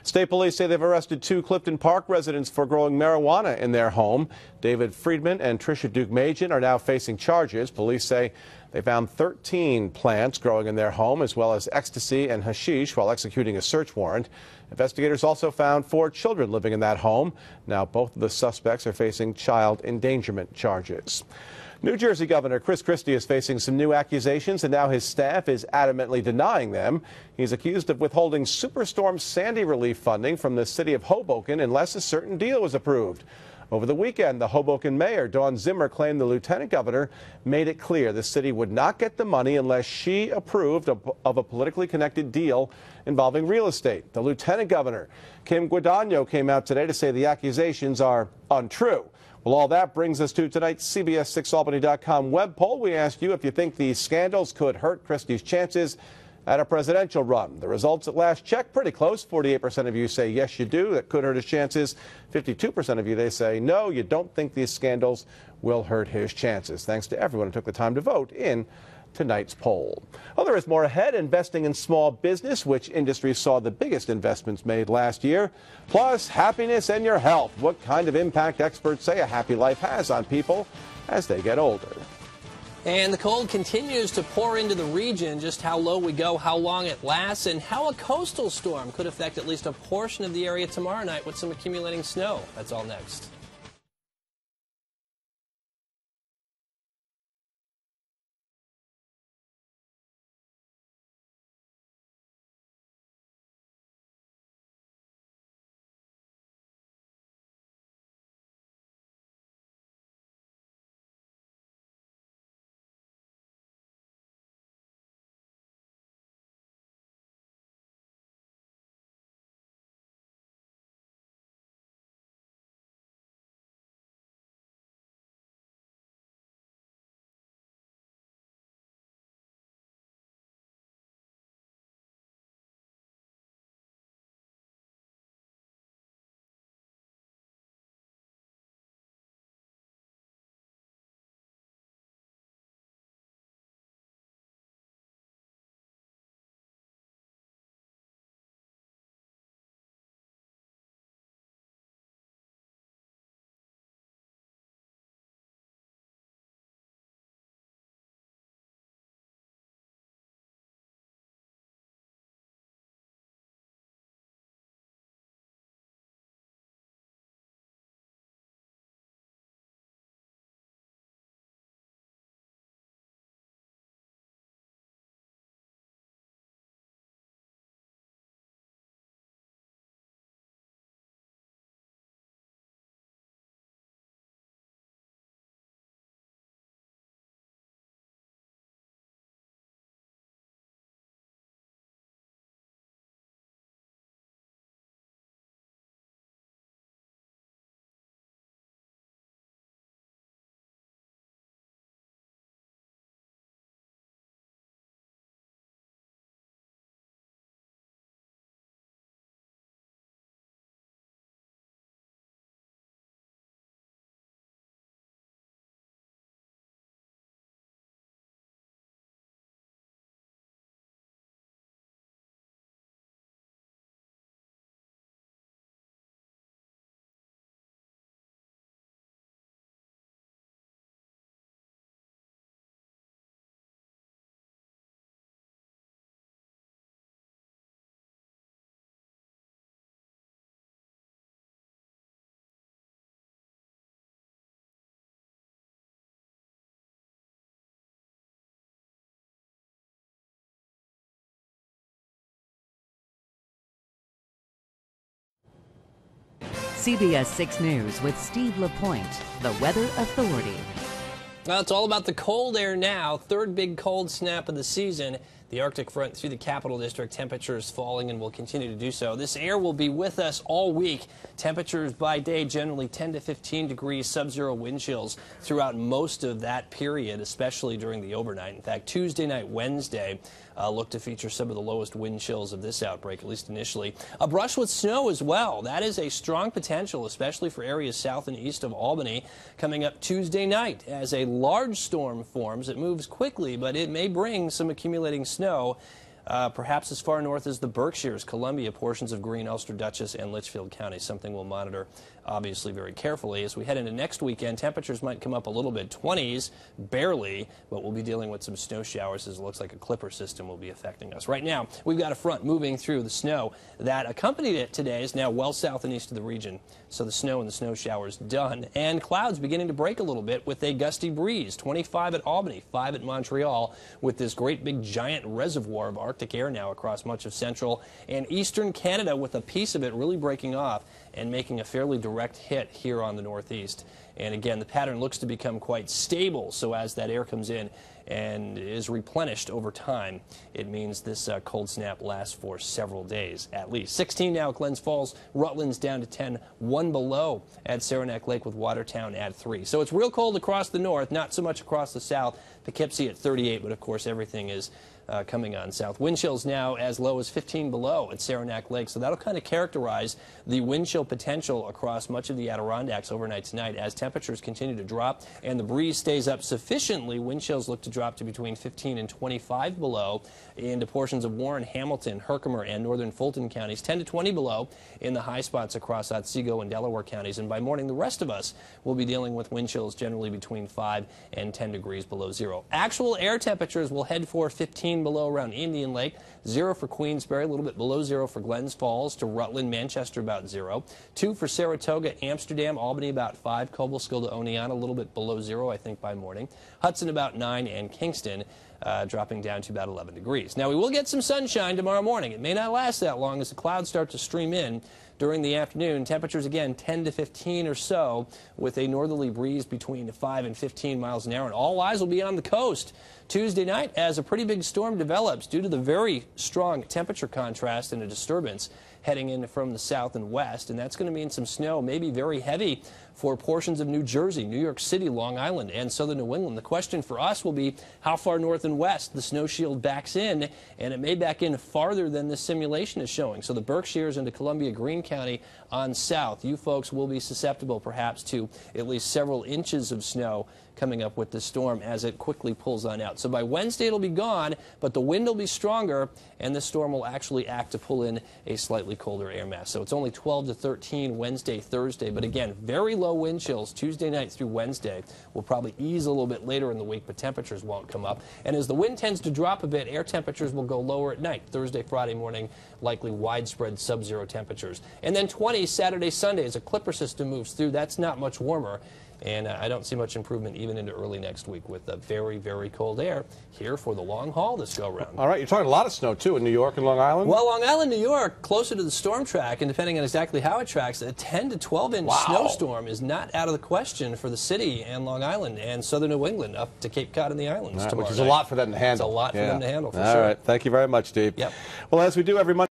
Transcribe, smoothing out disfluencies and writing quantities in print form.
State police say they've arrested 2 Clifton Park residents for growing marijuana in their home. David Freedman and Tricia Doakmajian are now facing charges. Police say they found 13 plants growing in their home, as well as ecstasy and hashish, while executing a search warrant. Investigators also found 4 children living in that home. Now both of the suspects are facing child endangerment charges. New Jersey Governor Chris Christie is facing some new accusations, and now his staff is adamantly denying them. He's accused of withholding Superstorm Sandy relief funding from the city of Hoboken unless a certain deal was approved. Over the weekend, the Hoboken mayor, Dawn Zimmer, claimed the lieutenant governor made it clear the city would not get the money unless she approved of a politically connected deal involving real estate. The lieutenant governor, Kim Guadagno, came out today to say the accusations are untrue. Well, all that brings us to tonight's CBS6Albany.com web poll. We asked you if you think these scandals could hurt Christie's chances at a presidential run. The results at last check, pretty close. 48% of you say yes, you do. That could hurt his chances. 52% of you, they say no, you don't think these scandals will hurt his chances. Thanks to everyone who took the time to vote in tonight's poll. Well, there is more ahead. Investing in small business, which industry saw the biggest investments made last year. Plus, happiness and your health. What kind of impact experts say a happy life has on people as they get older. And the cold continues to pour into the region. Just how low we go, how long it lasts, and how a coastal storm could affect at least a portion of the area tomorrow night with some accumulating snow. That's all next. CBS 6 News with Steve LaPointe, the Weather Authority. Well, it's all about the cold air now. Third big cold snap of the season. The Arctic front through the Capital District. Temperatures falling and will continue to do so. This air will be with us all week. Temperatures by day generally 10 to 15 degrees, sub-zero wind chills throughout most of that period, especially during the overnight. In fact, Tuesday night, Wednesday, look to feature some of the lowest wind chills of this outbreak, at least initially. A brush with snow as well. That is a strong potential, especially for areas south and east of Albany, coming up Tuesday night as a large storm forms. It moves quickly, but it may bring some accumulating snow perhaps as far north as the Berkshires, Columbia, portions of Greene, Ulster, Dutchess, and Litchfield counties. Something we'll monitor, obviously, very carefully. As we head into next weekend, temperatures might come up a little bit, 20s, barely, but we'll be dealing with some snow showers as it looks like a clipper system will be affecting us. Right now, we've got a front moving through the snow that accompanied it today is now well south and east of the region. So the snow and the snow showers done. And clouds beginning to break a little bit with a gusty breeze. 25 at Albany, 5 at Montreal, with this great big giant reservoir of Arctic air now across much of central and eastern Canada, with a piece of it really breaking off and making a fairly direct hit here on the northeast. And again, the pattern looks to become quite stable, so as that air comes in and is replenished over time, it means this cold snap lasts for several days at least. 16 now at Glens Falls, Rutland's down to 10, 1 below at Saranac Lake with Watertown at 3. So it's real cold across the north, not so much across the south. Poughkeepsie at 38, but of course everything is coming on south. Wind chills now as low as 15 below at Saranac Lake, so that'll kind of characterize the wind chill potential across much of the Adirondacks overnight tonight as temperatures continue to drop and the breeze stays up sufficiently. Wind chills look to drop to between 15 and 25 below into portions of Warren, Hamilton, Herkimer, and northern Fulton counties, 10 to 20 below in the high spots across Otsego and Delaware counties. And by morning, the rest of us will be dealing with wind chills generally between 5 and 10 degrees below zero. Actual air temperatures will head for 15 below around Indian Lake, 0 for Queensbury, a little bit below 0 for Glens Falls, to Rutland, Manchester about 0, 2 for Saratoga, Amsterdam, Albany about 5, Cobleskill to Oneonta a little bit below 0, I think, by morning, Hudson about 9, and Kingston dropping down to about 11 degrees. Now, we will get some sunshine tomorrow morning. It may not last that long as the clouds start to stream in during the afternoon. Temperatures, again, 10 to 15 or so, with a northerly breeze between 5 and 15 miles an hour. And all eyes will be on the coast Tuesday night as a pretty big storm develops due to the very strong temperature contrast and a disturbance heading in from the south and west. And that's going to mean some snow, maybe very heavy, for portions of New Jersey, New York City, Long Island, and southern New England. The question for us will be how far north and west the snow shield backs in, and it may back in farther than this simulation is showing. So the Berkshires into Columbia, Greene County on south, you folks will be susceptible perhaps to at least several inches of snow coming up with this storm as it quickly pulls on out. So by Wednesday it'll be gone, but the wind will be stronger, and this storm will actually act to pull in a slightly colder air mass. So it's only 12 to 13 Wednesday, Thursday, but again, very low wind chills Tuesday night through Wednesday. Will probably ease a little bit later in the week, but temperatures won't come up. And as the wind tends to drop a bit, air temperatures will go lower at night. Thursday, Friday morning, likely widespread sub-zero temperatures. And then 20 Saturday, Sunday as a clipper system moves through. That's not much warmer. And I don't see much improvement even into early next week with very, very cold air here for the long haul this go-round. All right, you're talking a lot of snow, too, in New York and Long Island? Well, Long Island, New York, closer to the storm track, and depending on exactly how it tracks, a 10 to 12-inch snowstorm is not out of the question for the city and Long Island and southern New England up to Cape Cod and the islands tomorrow which is a lot for them to handle. It's a lot for them to handle, for sure. All right, thank you very much, Steve. Yep. Well, as we do every Monday,